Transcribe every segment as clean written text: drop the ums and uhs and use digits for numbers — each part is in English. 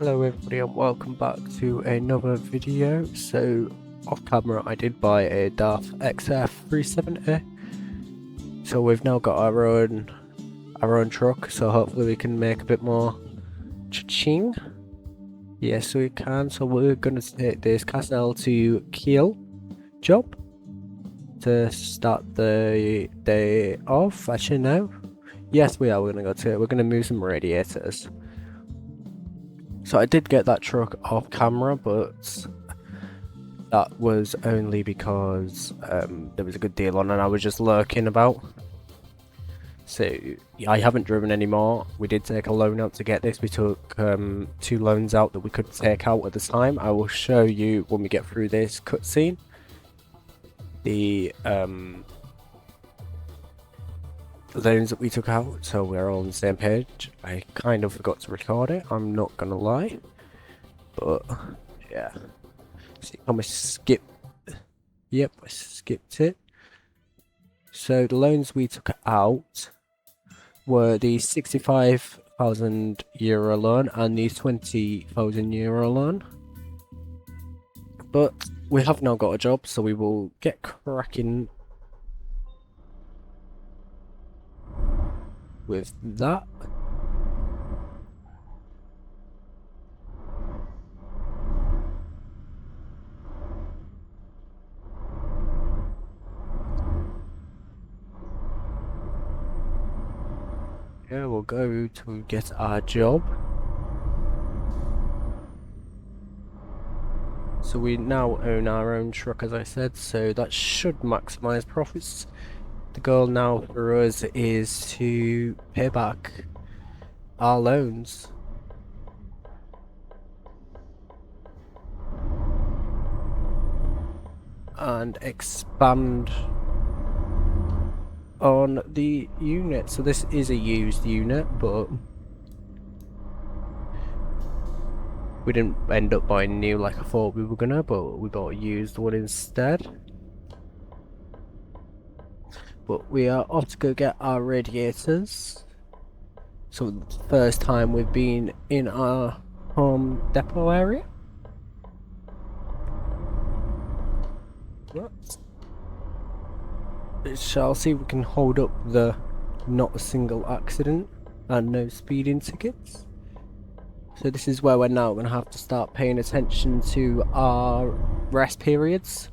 Hello everybody and welcome back to another video. So off camera I did buy a DAF XF 370. So we've now got our own truck, so hopefully we can make a bit more cha-ching. Yes we can. So we're gonna take this Castle to Kiel job to start the day off. Actually no. Yes we are, we're gonna move some radiators. So I did get that truck off camera, but that was only because there was a good deal on and I was just lurking about. So I haven't driven anymore. We did take a loan out to get this. We took 2 loans out that we could take out at the time. I will show you when we get through this cutscene the loans that we took out, so we're all on the same page. I kind of forgot to record it, I'm not gonna lie, but yeah. See, I skip. Yep, I skipped it. So the loans we took out were the 65,000 euro loan and the 20,000 euro loan. But we have now got a job, so we will get cracking with that. Yeah, we'll go to get our job. So we now own our own truck, as I said, so that should maximize profits. The goal now for us is to pay back our loans. And expand on the unit. So this is a used unit, but we didn't end up buying new like I thought we were gonna, but we bought a used one instead. But we are off to go get our radiators. So it's the first time we've been in our home depot area. We shall see if we can hold up the not a single accident and no speeding tickets. So this is where we're now going to have to start paying attention to our rest periods.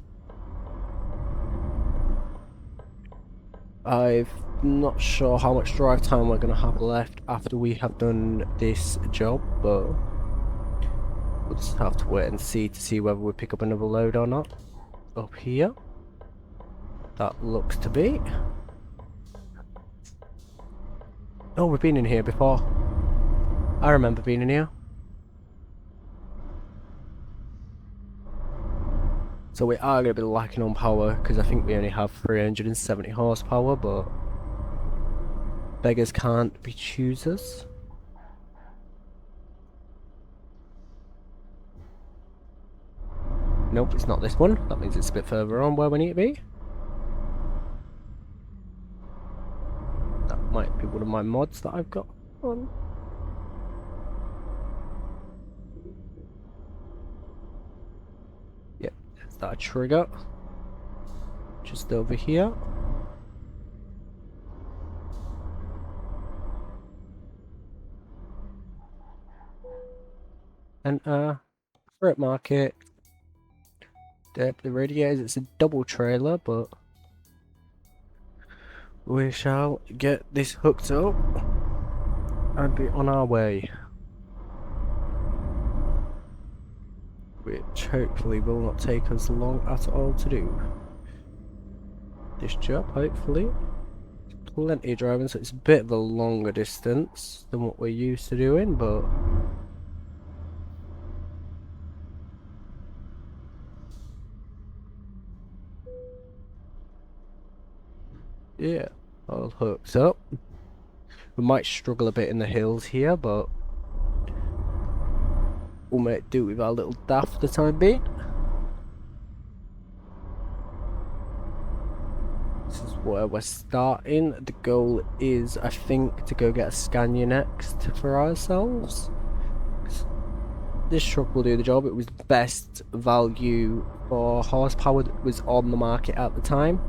I'm not sure how much drive time we're going to have left after we have done this job, but we'll just have to wait and see whether we pick up another load or not. Up here, that looks to be. Oh, we've been in here before. I remember being in here. So we are going to be lacking on power because I think we only have 370 horsepower, but beggars can't be choosers. Nope, it's not this one. That means it's a bit further on where we need to be. That might be one of my mods that I've got on. Yep, there's that trigger. Just over here. And fruit market. The radiators, it's a double trailer, but we shall get this hooked up and be on our way, which hopefully will not take us long at all to do this job. Hopefully plenty of driving, so it's a bit of a longer distance than what we're used to doing, but yeah, all hooked up. We might struggle a bit in the hills here, but we'll make do with our little DAF for the time being. This is where we're starting. The goal is, I think, to go get a Scania next for ourselves. this truck will do the job. It was the best value for horsepower that was on the market at the time.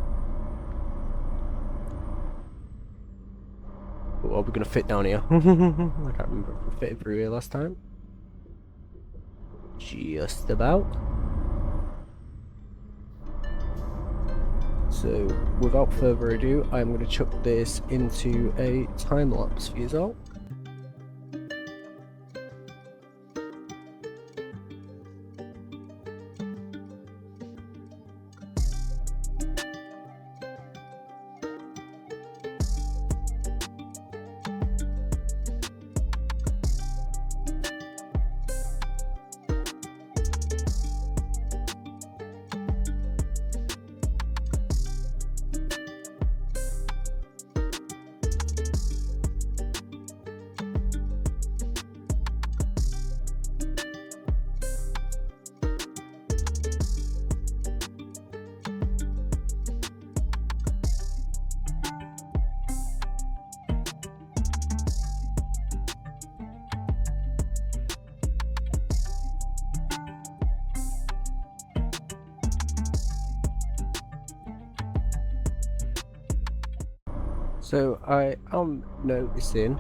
But are we going to fit down here? I can't remember if we fitted through here last time. Just about. So without further ado, I'm going to chuck this into a time lapse for you all. So I am noticing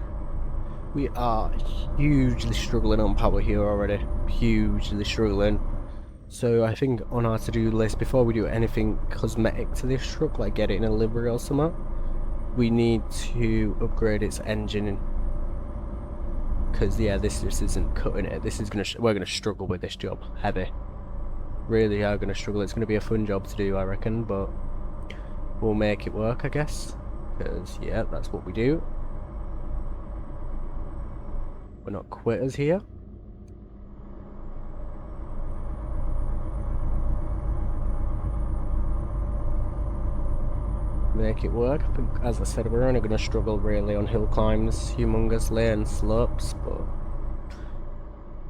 we are hugely struggling on power here already. Hugely struggling. So I think on our to-do list, before we do anything cosmetic to this truck, like get it in a livery or something, we need to upgrade its engine. Because yeah, this just isn't cutting it. This is we're gonna struggle with this job, heavy. Really are gonna struggle. It's gonna be a fun job to do, I reckon, but we'll make it work, I guess. Because yeah, that's what we do. We're not quitters here. Make it work. I think, as I said, we're only going to struggle really on hill climbs humongously and slopes, but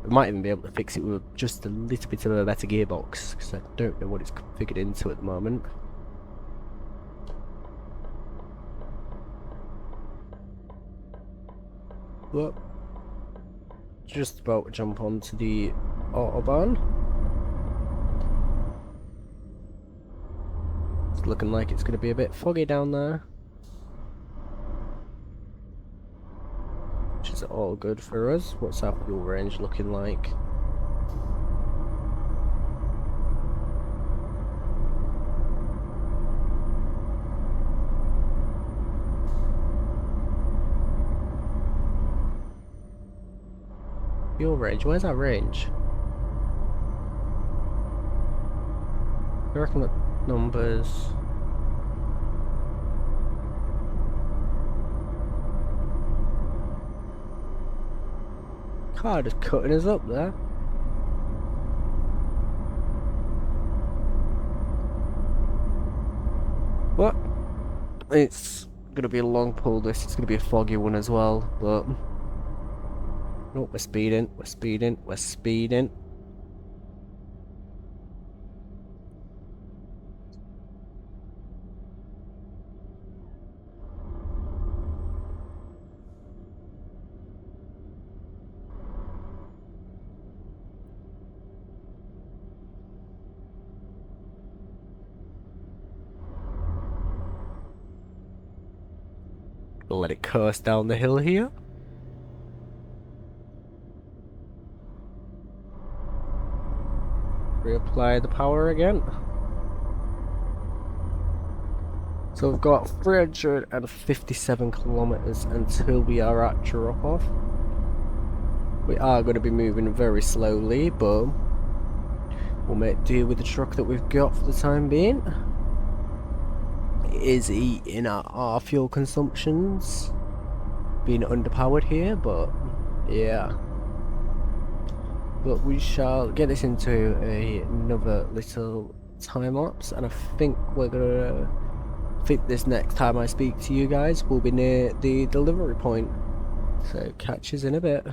we might even be able to fix it with just a little bit of a better gearbox, because I don't know what it's configured into at the moment. But just about to jump onto the autobahn. It's looking like it's going to be a bit foggy down there, which is all good for us. What's our fuel range looking like? Fuel range, where's our range? I reckon that numbers. Car just cutting us up there. What? It's gonna be a long pull this, it's gonna be a foggy one as well, but oh, we're speeding, we're speeding, we're speeding. We'll let it coast down the hill here. Reapply the power again. So we've got 357 kilometers until we are at drop off. We are going to be moving very slowly, but we'll make do with the truck that we've got for the time being. It is eating at our fuel consumptions, being underpowered here, but yeah. But we shall get this into another little time lapse, and I think we're gonna this next time I speak to you guys will be near the delivery point. So catch us in a bit.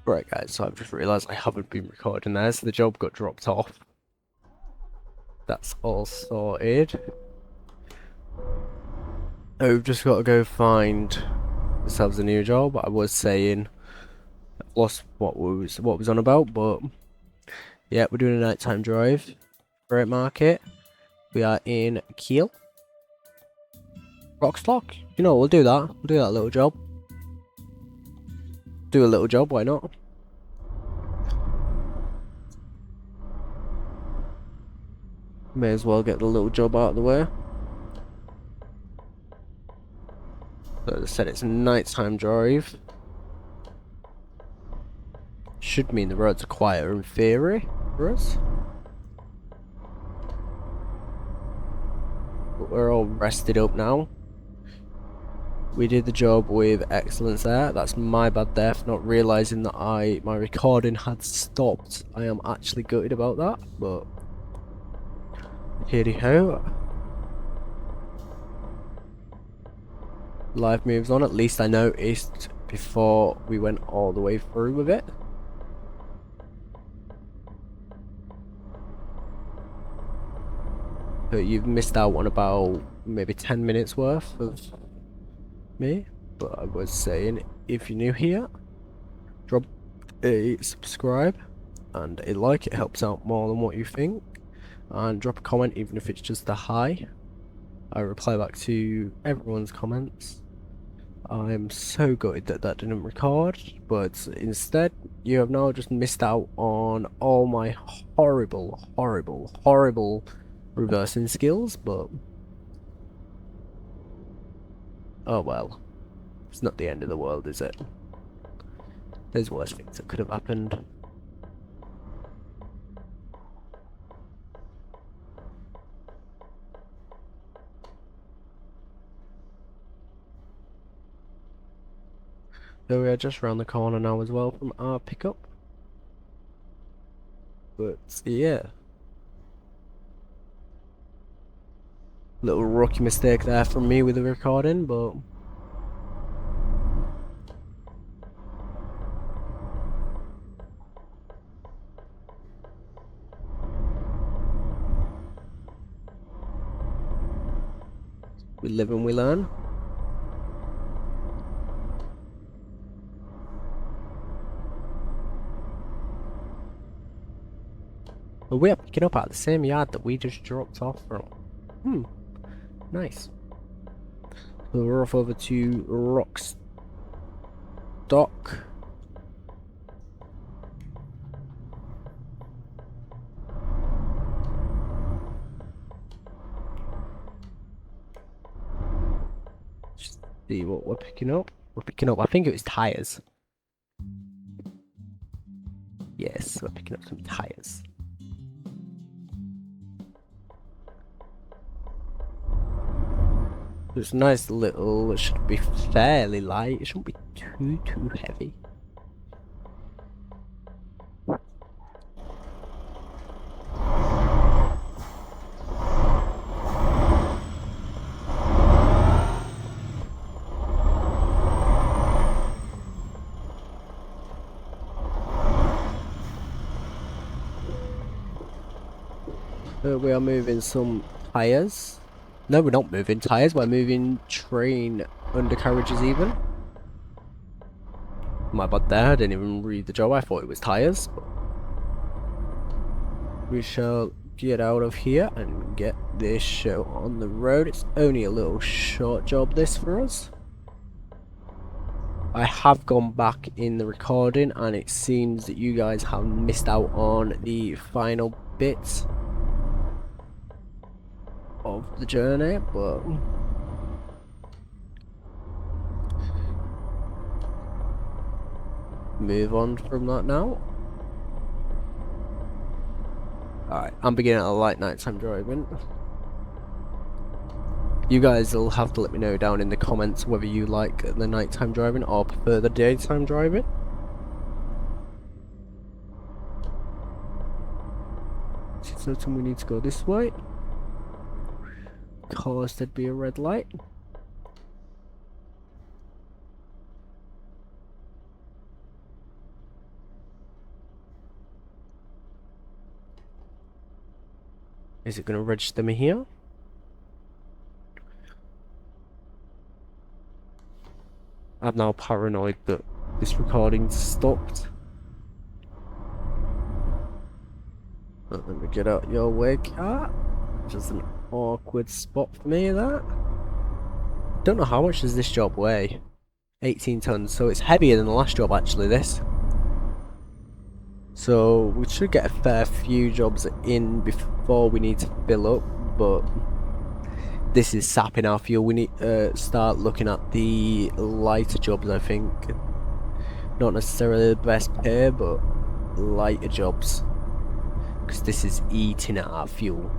Right guys, so I've just realised I haven't been recording there, so the job got dropped off. That's all sorted. We've just got to go find ourselves a new job. I was saying, I've lost what was on about, but yeah, we're doing a nighttime drive. Great market. We are in Kiel. Rockstock. You know, we'll do that. We'll do that little job. Do a little job, why not? May as well get the little job out of the way. So as I said, it's a nighttime drive. Should mean the roads are quieter in theory for us. But we're all rested up now. We did the job with excellence there. That's my bad there for not realising that my recording had stopped. I am actually gutted about that, but here ho. Life moves on. At least I noticed before we went all the way through with it. But you've missed out on about maybe 10 minutes worth of me. But I was saying, if you're new here, drop a subscribe and a like. It helps out more than what you think. And drop a comment, even if it's just a hi. I reply back to everyone's comments. I'm so gutted that that didn't record, but instead you have now just missed out on all my horrible reversing skills, but oh well. It's not the end of the world, is it? There's worse things that could have happened. So we are just around the corner now as well from our pickup. But yeah. Little rookie mistake there from me with the recording, but we live and we learn. But we are picking up at the same yard that we just dropped off from. Nice. So we're off over to Rockstock. Just see what we're picking up. We're picking up, I think it was tires. Yes, we're picking up some tires. It's a nice little, it should be fairly light, it shouldn't be too heavy. We are moving some tires. No, we're not moving tires, we're moving train undercarriages even. My bad there, I didn't even read the job, I thought it was tires. But we shall get out of here and get this show on the road. It's only a little short job this for us. I have gone back in the recording and it seems that you guys have missed out on the final bits of the journey, but move on from that now. Alright, I'm beginning to like nighttime driving. You guys will have to let me know down in the comments whether you like the nighttime driving or prefer the daytime driving. So we need to go this way. Cause there'd be a red light. Is it going to register me here? I'm now paranoid that this recording's stopped. Let me get out your way, cat. Just an awkward spot for me, that. Don't know how much does this job weigh. 18 tons, so it's heavier than the last job actually, this. So we should get a fair few jobs in before we need to fill up, but this is sapping our fuel. We need to start looking at the lighter jobs, I think. Not necessarily the best pay, but lighter jobs. Because this is eating at our fuel.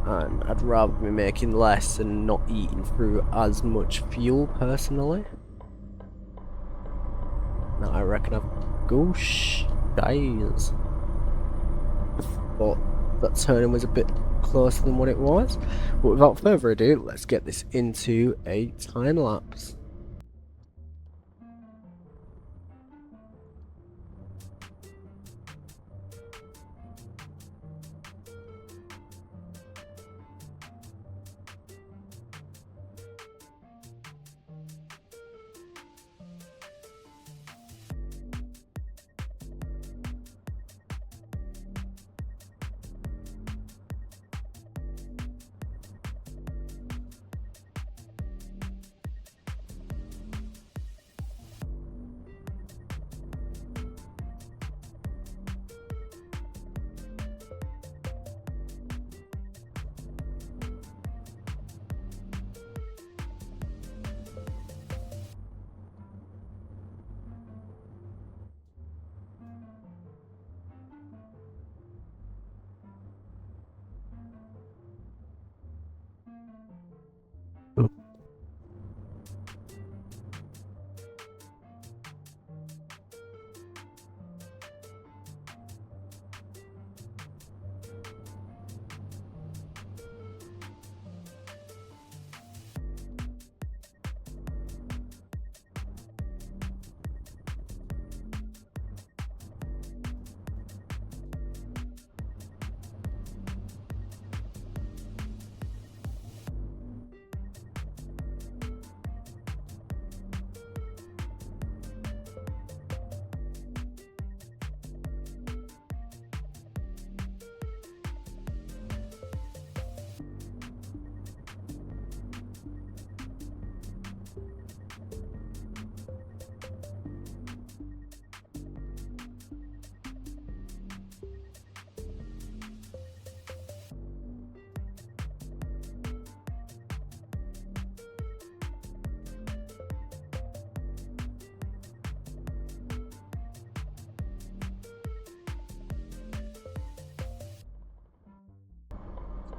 And I'd rather be making less and not eating through as much fuel, personally. Now I reckon I've... Gosh, guys. But that turning was a bit closer than what it was. But without further ado, let's get this into a time lapse.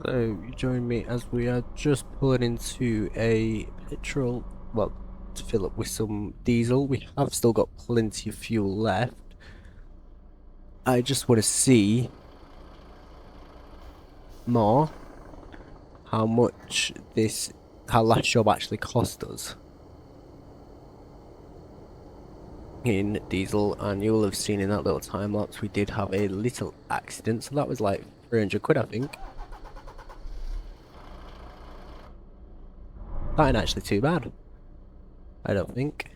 So you join me as we are just pulling into a petrol, well, to fill up with some diesel. We have still got plenty of fuel left. I just want to see more how much how last job actually cost us in diesel, and you'll have seen in that little time lapse we did have a little accident, so that was like 300 quid I think. That ain't actually too bad, I don't think.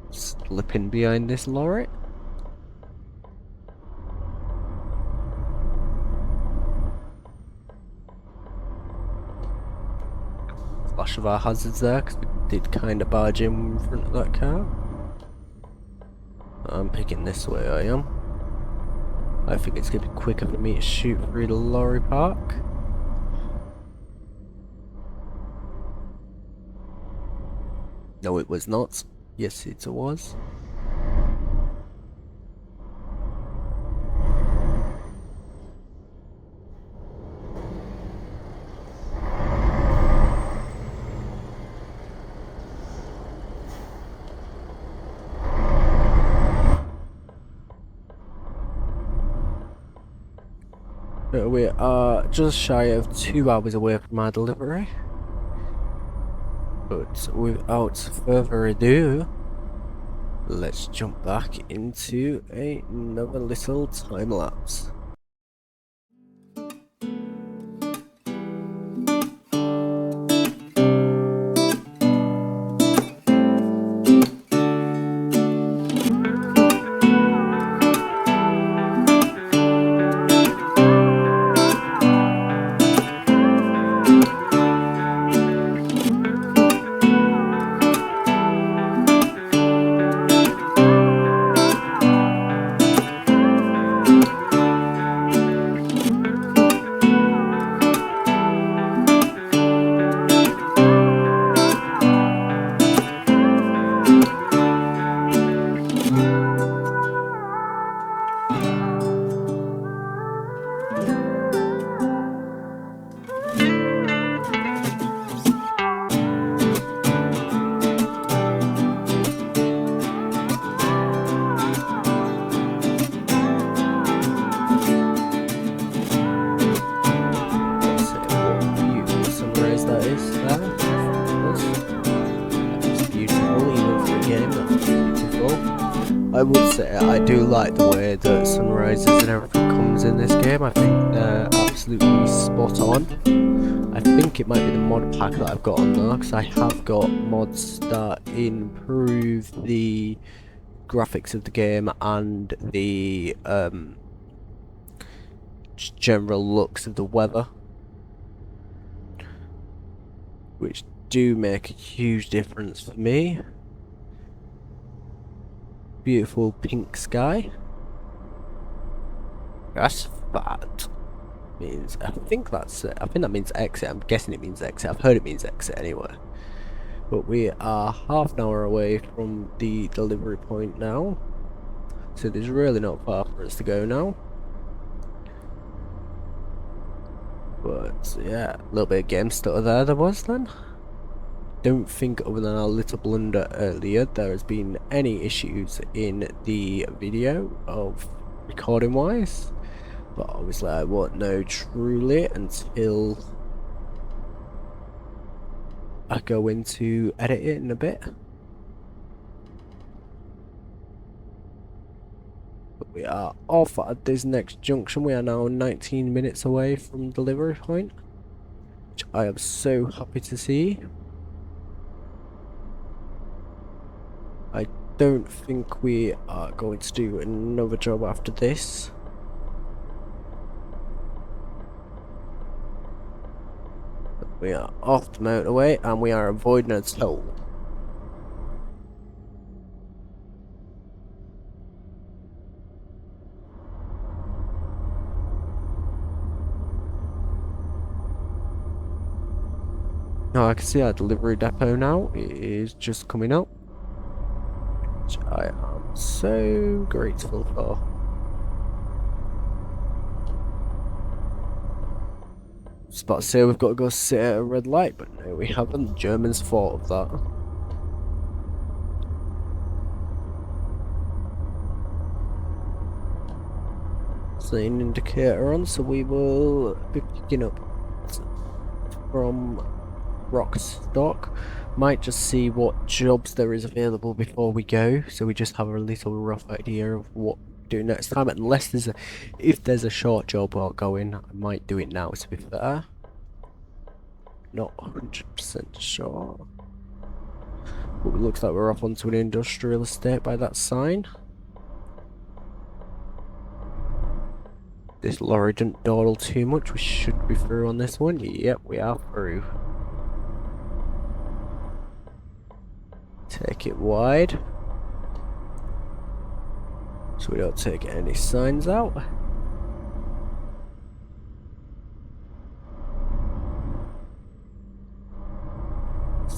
Slipping behind this lorry. Flash of our hazards there, because we did kind of barge in front of that car. I'm picking this way, I am. I think it's going to be quicker for me to shoot through the lorry park. No, it was not. Yes, it was. We are just shy of 2 hours away from our delivery. But without further ado, let's jump back into another little time lapse. I would say I do like the way that sunrises and everything comes in this game. I think they're absolutely spot on. I think it might be the mod pack that I've got on now, because I have got mods that improve the graphics of the game and the general looks of the weather, which do make a huge difference for me. Beautiful pink sky. That's fat. Means I think that's it. I think that means exit. I'm guessing it means exit. I've heard it means exit anyway. But we are half an hour away from the delivery point now, so there's really not far for us to go now. But yeah, a little bit of game stutter there was then. Don't think, other than our little blunder earlier, there has been any issues in the video of recording wise, but obviously I won't know truly until I go into edit it in a bit. But we are off at this next junction. We are now 19 minutes away from delivery point, which I am so happy to see. I don't think we are going to do another job after this. But we are off the motorway and we are avoiding a toll. Now I can see our delivery depot now. It is just coming up, which I am so grateful for. I was about to say we've got to go sit at a red light, but no, we haven't. The Germans thought of that. An indicator on, so we will be picking up from Rockstock. Might just see what jobs there is available before we go, so we just have a little rough idea of what we're doing next time. Unless if there's a short job going, I might do it now, to be fair. Not 100% sure. But it looks like we're off onto an industrial estate by that sign. This lorry didn't dawdle too much. We should be through on this one. Yep, we are through. Take it wide, so we don't take any signs out.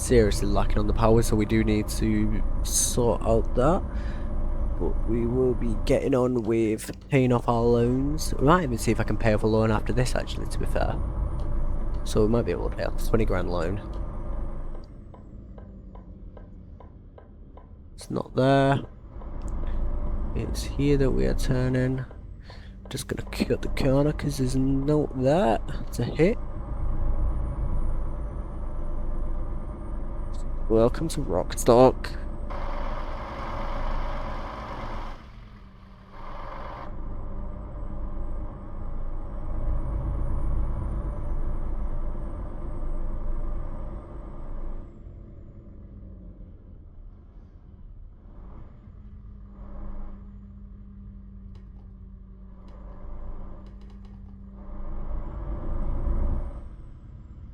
seriously lacking on the power, so we do need to sort out that. But we will be getting on with paying off our loans. We might even see if I can pay off a loan after this, actually, to be fair. So we might be able to pay off a 20 grand loan. It's not there. It's here that we are turning. Just gonna cut the corner because there's no there to hit. Welcome to Rockstock.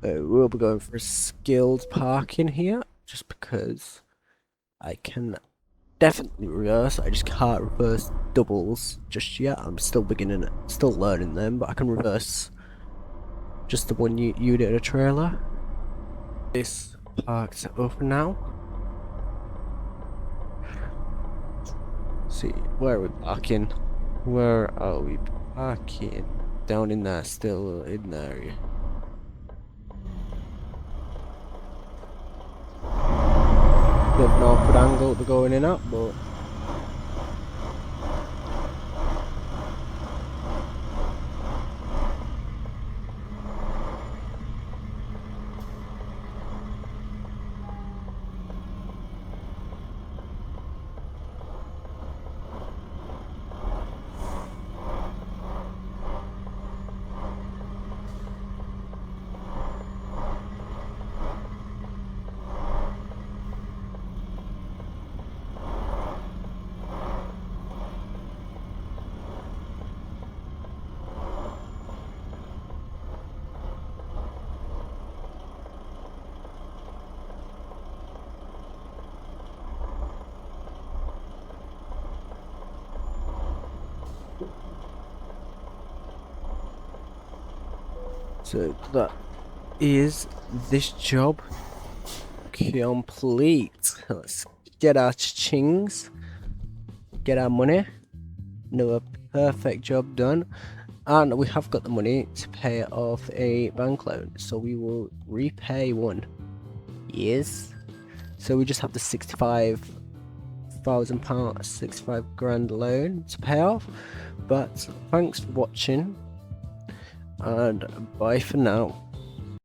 We'll be going for a skilled parking here, just because I can definitely reverse. I just can't reverse doubles just yet. I'm still beginning, still learning them, but I can reverse just the one unit in a trailer. This park's open now. See, where are we parking? Where are we parking? Down in there, still in there. Bit of an awkward angle to going in at, but so that is this job complete. Let's get our chings, get our money. Another perfect job done, and we have got the money to pay off a bank loan, so we will repay one. Yes, so we just have the £65,000, 65 grand loan to pay off. But thanks for watching, and bye for now.